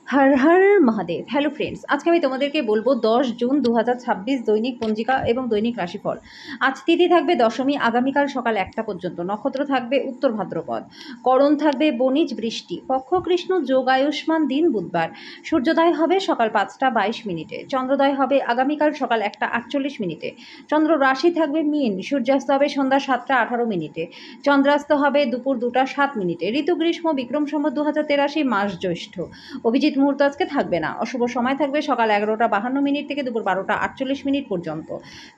Har Har Mahadev. Hello friends, আজকে আমি তোমাদেরকে বলবো 10 জুন 2026 দৈনিক পঞ্জিকা এবং দৈনিক রাশিফল। আজ তিথি থাকবে দশমী, আগামীকাল সকাল 1টা পর্যন্ত। নক্ষত্র থাকবে উত্তর ভাদ্রপদ, করণ থাকবে বণিজ বৃষ্টি, পক্ষ কৃষ্ণ, যোগ আয়ুষ্মান, দিন বুধবার। সূর্যোদয় হবে সকাল 5টা 22 মিনিটে, চন্দ্রোদয় হবে আগামীকাল সকাল 1টা 48 মিনিটে। চন্দ্র রাশি থাকবে মীন, সূর্যাস্ত হবে সন্ধ্যা 7টা 18 মিনিটে, চন্দ্রাস্ত হবে দুপুর 2টা 7 মিনিটে। ঋতু গ্রীষ্ম, বিক্রম সম্বত 2083, মাস জ্যৈষ্ঠ। অভিজিৎ মুহূর্ত আজকে থাকবে না। অশুভ সময় থাকবে সকাল 11টা 52 মিনিট থেকে দুপুর 12টা 48 মিনিট পর্যন্ত।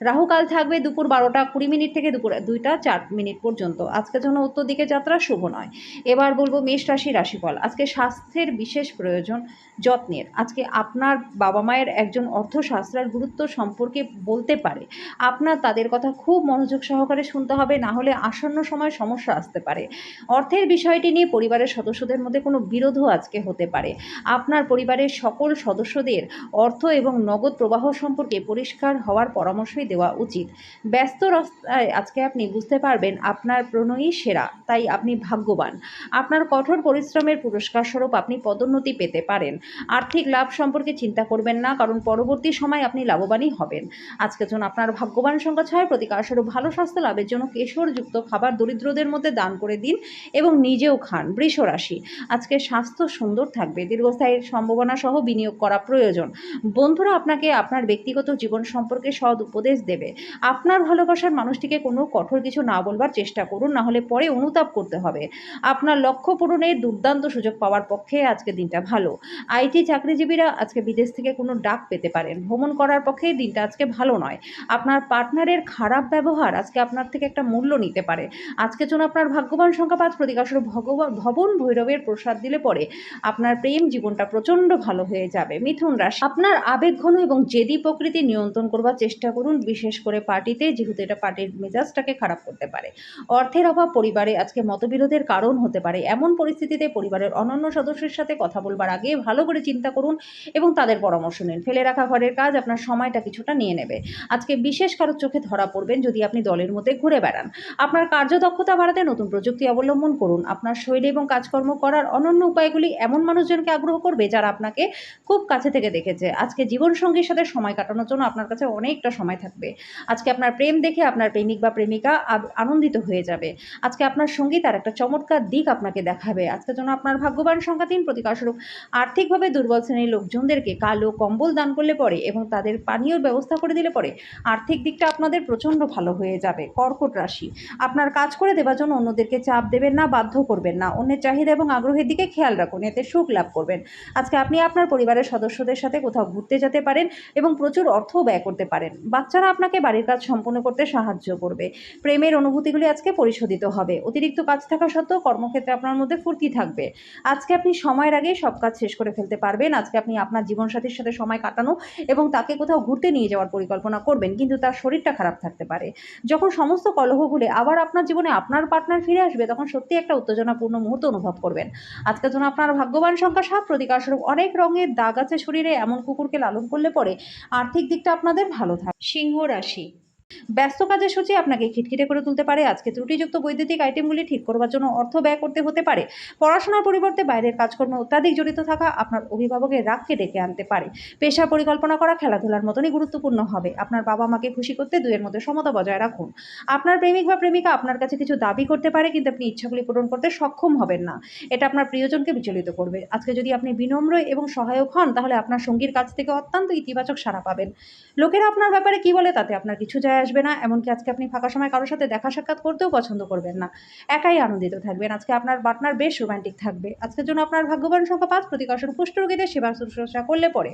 রাহুকাল থাকবে দুপুর 12টা 20 মিনিট থেকে দুপুর 2টা 4 মিনিট পর্যন্ত। আজকের জন্য উত্তর দিকে যাত্রা শুভ নয়। এবার বলবো মেষ রাশি রাশিফল। আজকে স্বাস্থ্যের বিশেষ প্রয়োজন, যত্নের। আজকে আপনার বাবা মায়ের একজন অর্থশাস্ত্রের গুরুত্ব সম্পর্কে বলতে পারে। আপনার তাদের কথা খুব মনোযোগ সহকারে শুনতে হবে, না হলে আসন্ন সময় সমস্যা আসতে পারে। অর্থের বিষয়টি নিয়ে পরিবারের সদস্যদের মধ্যে কোনো বিরোধও আজকে হতে পারে। আপনার পরিবারের সকল সদস্যদের অর্থ এবং নগদ প্রবাহ সম্পর্কে পরিষ্কার হওয়ার পরামর্শই দেওয়া উচিত। ব্যস্ত রাস্তায় আজকে আপনি বুঝতে পারবেন আপনার প্রণয়ী সেরা, তাই আপনি ভাগ্যবান। আপনার কঠোর পরিশ্রমের পুরস্কার স্বরূপ আপনি পদোন্নতি পেতে পারেন। আর্থিক লাভ সম্পর্কে চিন্তা করবেন না, কারণ পরবর্তী সময় আপনি লাভবানই হবেন। আজকের জন্য আপনার ভাগ্যবান সংখ্যা 6, প্রতিকার স্বরূপ ভালো স্বাস্থ্য লাভের জন্য কেশরযুক্ত খাবার দরিদ্রদের মধ্যে দান করে দিন এবং নিজেও খান। বৃষ রাশি, আজকে স্বাস্থ্য সুন্দর থাকবে, দীর্ঘস্থায়ীর সম্ভাবনা সহ বিনিয়োগ করা প্রয়োজন। বন্ধুরা আপনাকে আপনার ব্যক্তিগত জীবন সম্পর্কে সৎ উপদেশ দেবে। আপনার ভালোবাসার মানুষটিকে কোনো কঠোর কিছু না বলবার চেষ্টা করুন, না হলে পরে অনুতাপ করতে হবে। আপনার লক্ষ্য পূরণের দুর্দান্ত সুযোগ পাওয়ার পক্ষে আজকে দিনটা ভালো। আইটি চাকরিজীবীরা আজকে বিদেশ থেকে কোনো ডাক পেতে পারেন। ভ্রমণ করার পক্ষে দিনটা আজকে ভালো নয়। আপনার পার্টনারের খারাপ ব্যবহার আজকে আপনার থেকে একটা মূল্য নিতে পারে। আজকের জন্য আপনার ভাগ্যবান সংখ্যা 5, প্রতিকার স্বরূপ ভবন ভৈরবের প্রসাদ দিলে পরে আপনার প্রেম জীবনটা প্রচণ্ড ভালো হয়ে যাবে। মিথুন রাশি, আপনার আবেগঘন এবং জেদি প্রকৃতি নিয়ন্ত্রণ করবার চেষ্টা করুন, বিশেষ করে পার্টিতে, যেহেতু এটা পার্টির মেজাজটাকে খারাপ করতে পারে। অর্থের অভাব পরিবারে আজকে মতবিরোধের কারণ হতে পারে। এমন পরিস্থিতিতে পরিবারের অন্যান্য সদস্যের সাথে কথা বলবার আগে ভালো করে চিন্তা করুন এবং তাদের পরামর্শ নিন। ফেলে রাখা ঘরের কাজ আপনার সময়টা কিছুটা নিয়ে নেবে। আজকে বিশেষ কারোর চোখে ধরা পড়বেন যদি আপনি দলের মধ্যে ঘুরে বেড়ান। আপনার কার্যদক্ষতা বাড়াতে নতুন প্রযুক্তি অবলম্বন করুন। আপনার শৈলী এবং কাজকর্ম করার অনন্য উপায়গুলি এমন মানুষজনকে আগ্রহ করবে যারা আপনাকে খুব কাছে থেকে দেখেছে। আজকে জীবনসঙ্গীর সাথে সময় কাটানোর জন্য আপনার কাছে অনেকটা সময় থাকবে। আজকে আপনার প্রেম দেখে আপনার প্রেমিক বা প্রেমিকা আনন্দিত হয়ে যাবে। আজকে আপনার সঙ্গী তার একটা চমৎকার দিক আপনাকে দেখাবে। আজকের জন্য আপনার ভাগ্যবান সংখ্যা 3, প্রতিকার স্বরূপ আর্থিকভাবে দুর্বল শ্রেণীর লোকজনদেরকে কালো কম্বল দান করলে পরে এবং তাদের পানীয় ব্যবস্থা করে দিলে পরে আর্থিক দিকটা আপনাদের প্রচণ্ড ভালো হয়ে যাবে। কর্কট রাশি, আপনার কাজ করে দেওয়ার জন্য অন্যদেরকে চাপ দেবেন না, বাধ্য করবেন না। অন্যের চাহিদা এবং আগ্রহের দিকে খেয়াল রাখুন, এতে সুখ লাভ করবেন। আজকে আপনি আপনার পরিবারের সদস্যদের সাথে কোথাও ঘুরতে যেতে পারেন এবং প্রচুর অর্থ ব্যয় করতে পারেন। বাচ্চারা আপনাকে বাড়ির কাজ সম্পূর্ণ করতে সাহায্য করবে। প্রেমের অনুভূতিগুলি আজকে পরিশোধিত হবে। অতিরিক্ত কাজ থাকা সত্ত্বেও কর্মক্ষেত্রে আপনার মধ্যে ফুর্তি থাকবে। আজকে আপনি সময়ের আগে সব কাজ শেষ করে ফেলতে পারবেন। আজকে আপনি আপনার জীবনসাথীর সাথে সময় কাটানো এবং তাকে কোথাও ঘুরতে নিয়ে যাওয়ার পরিকল্পনা করবেন, কিন্তু তার শরীরটা খারাপ থাকতে পারে। যখন সমস্ত কলহ ভুলে আবার আপনার জীবনে আপনার পার্টনার ফিরে আসবে, তখন সত্যি একটা উত্তেজনাপূর্ণ মুহূর্ত অনুভব করবেন। আজকের জন্য আপনার ভাগ্যবান সংখ্যা 7, প্রতিকার স্বরূপ অনেক রঙের দাগ আছে শরীরে এমন কুকুরকে লালন করলে পরে আর্থিক দিকটা আপনাদের ভালো থাকে। সিংহ রাশি, ব্যস্ত কাজের সূচি আপনাকে খিটখিটে করে তুলতে পারে। আজকে ত্রুটিযুক্ত বৈদ্যুতিক আইটেমগুলি ঠিক করবার জন্য অর্থ ব্যয় করতে হতে পারে। পড়াশোনার পরিবর্তে বাইরের কাজকর্মে অত্যাধিক জড়িত থাকা আপনার অভিভাবকের রাগকে ডেকে আনতে পারে। পেশা পরিকল্পনা করা খেলাধুলার মতনই গুরুত্বপূর্ণ হবে। আপনার বাবা মাকে খুশি করতে দুইয়ের মধ্যে সমতা বজায় রাখুন। আপনার প্রেমিক বা প্রেমিকা আপনার কাছে কিছু দাবি করতে পারে, কিন্তু আপনি ইচ্ছাগুলি পূরণ করতে সক্ষম হবেন না। এটা আপনার প্রিয়জনকে বিচলিত করবে। আজকে যদি আপনি বিনম্র এবং সহায়ক হন, তাহলে আপনার সঙ্গীর কাছ থেকে অত্যন্ত ইতিবাচক সাড়া পাবেন। লোকেরা আপনার ব্যাপারে কি বলে তাতে আপনার কিছু যায় আসবে না। এমনকি আজকে আপনি ফাঁকা সময় কারোর সাথে দেখা সাক্ষাৎ করতেও পছন্দ করবেন না। একাই আনন্দিত থাকবেন। আজকে আপনার পার্টনার বেশ রোমান্টিক থাকবে। আজকের জন্য আপনার ভাগ্যবান সংখ্যা 5, প্রতিকার স্বরূপ কুষ্ঠরোগীদের সেবা শুশ্রূষা করলে পরে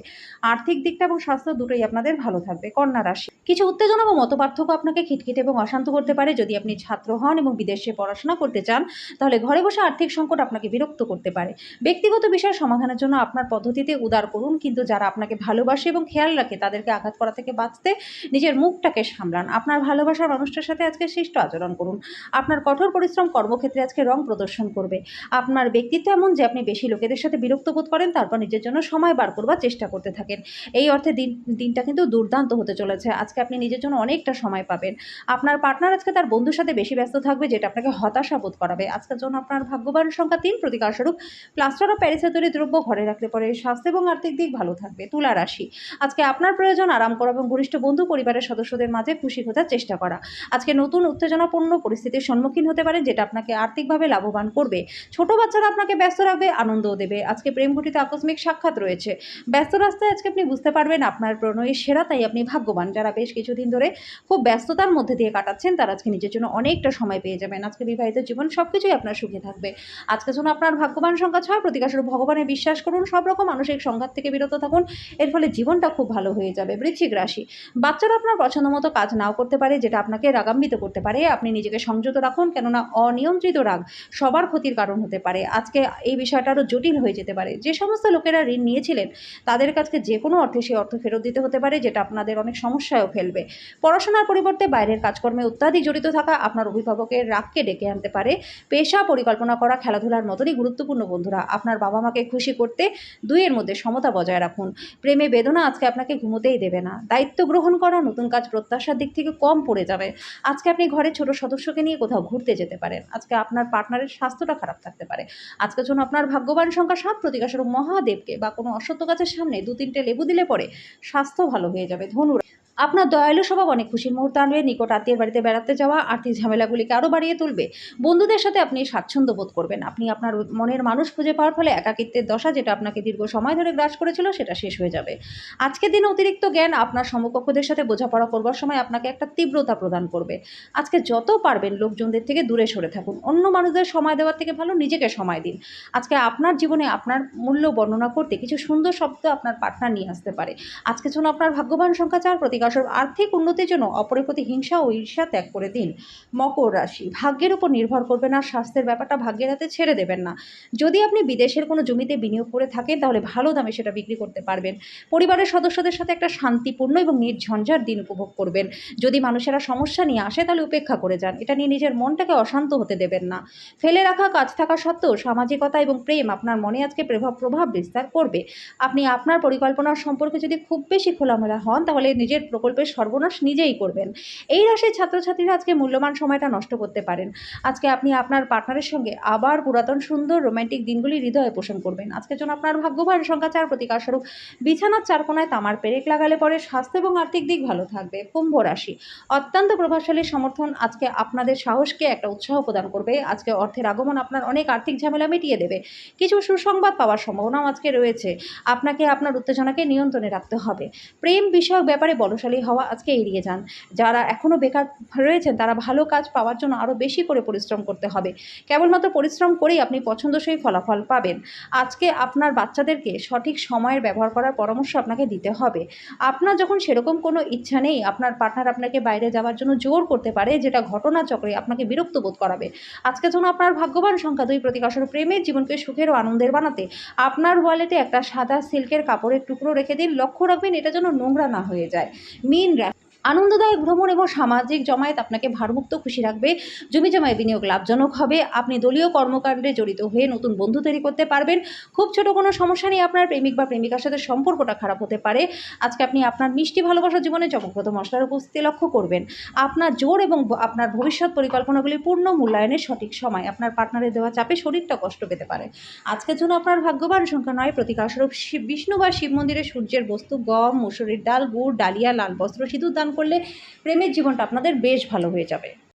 আর্থিক দিকটা এবং স্বাস্থ্য দুটোই আপনাদের ভালো থাকবে। কন্যা রাশি, কিছু উত্তেজনা বা মতপার্থক্য আপনাকে খিটখিটে এবং অশান্ত করতে পারে। যদি আপনি ছাত্র হন এবং বিদেশে পড়াশোনা করতে চান, তাহলে ঘরে বসে আর্থিক সংকট আপনাকে বিরক্ত করতে পারে। ব্যক্তিগত বিষয় সমাধানের জন্য আপনার পদ্ধতিতে উদার করুন, কিন্তু যারা আপনাকে ভালোবাসে এবং খেয়াল রাখে তাদেরকে আঘাত করা থেকে বাঁচতে নিজের মুখটাকে সামলান। সামলান। আপনার ভালোবাসার মানুষটার সাথে আজকে শিষ্ট আচরণ করুন। আপনার কঠোর পরিশ্রম কর্মক্ষেত্রে আজকে রং প্রদর্শন করবে। আপনার ব্যক্তিত্ব এমন যে আপনি বেশি লোকেদের সাথে বিরক্ত বোধ করেন, তারপর নিজের জন্য সময় বার করবার চেষ্টা করতে থাকেন। এই অর্থে দিনটা কিন্তু দুর্দান্ত হতে চলেছে। আজকে আপনি নিজের জন্য অনেকটা সময় পাবেন। আপনার পার্টনার আজকে তার বন্ধুর সাথে বেশি ব্যস্ত থাকবে, যেটা আপনাকে হতাশা বোধ করাবে। আজকের জন্য আপনার ভাগ্যবান সংখ্যা ৩, প্রতিকারস্বরূপ প্লাস্টার অফ প্যারিসের তৈরি দ্রব্য ঘরে রাখলে পরে স্বাস্থ্য এবং আর্থিক দিক ভালো থাকবে। তুলা রাশি, আজকে আপনার প্রয়োজন আরাম করা এবং ঘনিষ্ঠ বন্ধু পরিবারের সদস্যদের মাঝে খুশি খোঁজার চেষ্টা করা। আজকে নতুন উত্তেজনাপূর্ণ পরিস্থিতির সম্মুখীন হতে পারেন, যেটা আপনাকে আর্থিকভাবে লাভবান করবে। ছোট বাচ্চারা আপনাকে ব্যস্ত রাখবে, আনন্দও দেবে। আজকে প্রেম ঘটিত আকস্মিক সাক্ষাৎ রয়েছে। ব্যস্ত রাস্তায় আজকে আপনি বুঝতে পারবেন আপনার প্রণয়ের সেরা, তাই আপনি ভাগ্যবান। যারা বেশ কিছুদিন ধরে খুব ব্যস্ততার মধ্যে দিয়ে কাটাচ্ছেন, তারা আজকে নিজের জন্য অনেকটা সময় পেয়ে যাবেন। আজকে বিবাহিত জীবন সবকিছুই আপনার সুখে থাকবে। আজকের জন্য আপনার ভাগ্যবান সংখ্যা 6, প্রতিকারস্বরূপ ভগবানে বিশ্বাস করুন। সব রকম মানসিক সংঘাত থেকে বিরত থাকুন, এর ফলে জীবনটা খুব ভালো হয়ে যাবে। বৃশ্চিক রাশি, বাচ্চারা আপনার পছন্দ মতো কাজ নাও করতে পারে, যেটা আপনাকে রাগান্বিত করতে পারে। আপনি নিজেকে সংযত রাখুন, কেননা অনিয়ন্ত্রিত রাগ সবার ক্ষতির কারণ হতে পারে। আজকে এই বিষয়টা আরও জটিল হয়ে যেতে পারে। যে সমস্ত লোকেরা ঋণ নিয়েছিলেন, তাদের কাছে যে কোনো অর্থে সেই অর্থ ফেরত দিতে হতে পারে, যেটা আপনাদের অনেক সমস্যায়ও ফেলবে। পড়াশোনার পরিবর্তে বাইরের কাজকর্মে অত্যাধিক জড়িত থাকা আপনার অভিভাবকের রাগকে ডেকে আনতে পারে। পেশা পরিকল্পনা করা খেলাধুলার মতনই গুরুত্বপূর্ণ বন্ধুরা। আপনার বাবা মাকে খুশি করতে দুইয়ের মধ্যে সমতা বজায় রাখুন। প্রেমে বেদনা আজকে আপনাকে ঘুমোতেই দেবে না। দায়িত্ব গ্রহণ করা, নতুন কাজ প্রত্যাশার দিক থেকে কম পড়ে যাবে। আজকে আপনি ঘরের ছোট সদস্যকে নিয়ে কোথাও ঘুরতে যেতে পারেন। আজকে আপনার পার্টনারের স্বাস্থ্যটা খারাপ থাকতে পারে। আজকের জন্য আপনার ভাগ্যবান সংখ্যা 7, প্রতিকারস্বরূপ মহাদেবকে বা কোনো অশ্বত্থ গাছের সামনে 2-3টে লেবু দিলে পরে স্বাস্থ্য ভালো হয়ে যাবে। ধনু, আপনার দয়ালু স্বভাব অনেক খুশির মুহূর্ত আনবে। নিকট আত্মীয়ের বাড়িতে বেড়াতে যাওয়া আর্থিক ঝামেলাগুলিকে আরও বাড়িয়ে তুলবে। বন্ধুদের সাথে আপনি স্বাচ্ছন্দ্য বোধ করবেন। আপনি আপনার মনের মানুষ খুঁজে পাওয়ার ফলে একাকিত্বের দশা, যেটা আপনাকে দীর্ঘ সময় ধরে গ্রাস করেছিল, সেটা শেষ হয়ে যাবে। আজকের দিনে অতিরিক্ত জ্ঞান আপনার সমকক্ষদের সাথে বোঝাপড়া করবার সময় আপনাকে একটা তীব্রতা প্রদান করবে। আজকে যত পারবেন লোকজনদের থেকে দূরে সরে থাকুন। অন্য মানুষদের সময় দেওয়ার থেকে ভালো নিজেকে সময় দিন। আজকে আপনার জীবনে আপনার মূল্য বর্ণনা করতে কিছু সুন্দর শব্দ আপনার পার্টনার নিয়ে আসতে পারে। আজকের জন্য আপনার ভাগ্যবান সংখ্যা 4, প্রতিকারস্বরূপ আর্থিক উন্নতির জন্য অপরের প্রতি হিংসা ও ঈর্ষা ত্যাগ করে দিন। মকর রাশি, ভাগ্যের উপর নির্ভর করবেন আর স্বাস্থ্যের ব্যাপারটা ভাগ্যের হাতে ছেড়ে দেবেন না। যদি আপনি বিদেশের কোনো জমিতে বিনিয়োগ করে থাকেন, তাহলে ভালো দামে সেটা বিক্রি করতে পারবেন। পরিবারের সদস্যদের সাথে একটা শান্তিপূর্ণ এবং নির্ঝঞ্ঝাট দিন উপভোগ করবেন। যদি মানুষেরা সমস্যা নিয়ে আসে, তাহলে উপেক্ষা করে যান। এটা নিয়ে নিজের মনটাকে অশান্ত হতে দেবেন না। ফেলে রাখা কাজ থাকা সত্ত্বেও সামাজিকতা এবং প্রেম আপনার মনে আজকে প্রভাব বিস্তার করবে। আপনি আপনার পরিকল্পনার সম্পর্কে যদি খুব বেশি খোলামেলা হন, তাহলে নিজের প্রকল্পের সর্বনাশ নিজেই করবেন। এই রাশির ছাত্রছাত্রীরা আজকে মূল্যবান সময়টা নষ্ট করতে পারেন। আজকে আপনি আপনার পার্টনারের সঙ্গে আবার পুরাতন সুন্দর রোম্যান্টিক দিনগুলি হৃদয়ে পোষণ করবেন। আজকের জন্য আপনার ভাগ্যবান সংখ্যা 4, প্রতিকারস্বরূপ বিছানার 4 কোণায় তামার পেরেক লাগালে পরে স্বাস্থ্য এবং আর্থিক দিক ভালো থাকবে। কুম্ভ রাশি, অত্যন্ত প্রভাবশালী সমর্থন আজকে আপনাদের সাহসকে একটা উৎসাহ প্রদান করবে। আজকে অর্থের আগমন আপনার অনেক আর্থিক ঝামেলা মিটিয়ে দেবে। কিছু সুসংবাদ পাওয়ার সম্ভাবনাও আজকে রয়েছে। আপনাকে আপনার উত্তেজনাকে নিয়ন্ত্রণে রাখতে হবে। প্রেম বিষয়ক ব্যাপারে বলশালী হওয়া আজকে এড়িয়ে যান। যারা এখনও বেকার রয়েছেন, তারা ভালো কাজ পাওয়ার জন্য আরও বেশি করে পরিশ্রম করতে হবে। কেবলমাত্র পরিশ্রম করেই আপনি পছন্দসই ফলাফল পাবেন। আজকে আপনার বাচ্চাদেরকে সঠিক সময়ের ব্যবহার করার পরামর্শ আপনাকে দিতে হবে। আপনার যখন সেরকম কোনো ইচ্ছা নেই, আপনার পার্টনার আপনাকে বাইরে যাওয়ার জন্য জোর করতে পারে, যেটা ঘটনাচক্রে আপনাকে বিরক্ত বোধ করাবে। আজকের জন্য আপনার ভাগ্যবান সংখ্যা 2, প্রতিকারস্বরূপ প্রেমের জীবনকে সুখের ও আনন্দের বানাতে আপনার ওয়ালেটে একটা সাদা সিল্কের কাপড়ের টুকরো রেখে দিন। লক্ষ্য রাখবেন এটা যেন নোংরা না হয়ে যায়। মীন রাশি, আনন্দদায়ক ভ্রমণ এবং সামাজিক জমায়েত আপনাকে ভারমুক্ত খুশি রাখবে। জমি জমায় বিনিয়োগ লাভজনক হবে। আপনি দলীয় কর্মকাণ্ডে জড়িত হয়ে নতুন বন্ধু তৈরি করতে পারবেন। খুব ছোট কোনো সমস্যা নিয়ে আপনার প্রেমিক বা প্রেমিকার সাথে সম্পর্কটা খারাপ হতে পারে। আজকে আপনি আপনার মিষ্টি ভালোবাসার জীবনে চমকপ্রদ মশলার উপস্থিতি লক্ষ্য করবেন। আপনার জোর এবং আপনার ভবিষ্যৎ পরিকল্পনাগুলি পূর্ণ মূল্যায়নের সঠিক সময়। আপনার পার্টনারের দেওয়া চাপে শরীরটা কষ্ট পেতে পারে। আজকের জন্য আপনার ভাগ্যবান সংখ্যা 9, প্রতিকারস্বরূপ বিষ্ণু বা শিব মন্দিরে সূর্যের বস্তু গম, মুসুরির ডাল, গুড়, ডালিয়া, লাল বস্ত্র, সিঁদুর দান করলে প্রেমের জীবনটা আপনাদের বেশ ভালো হয়ে যাবে।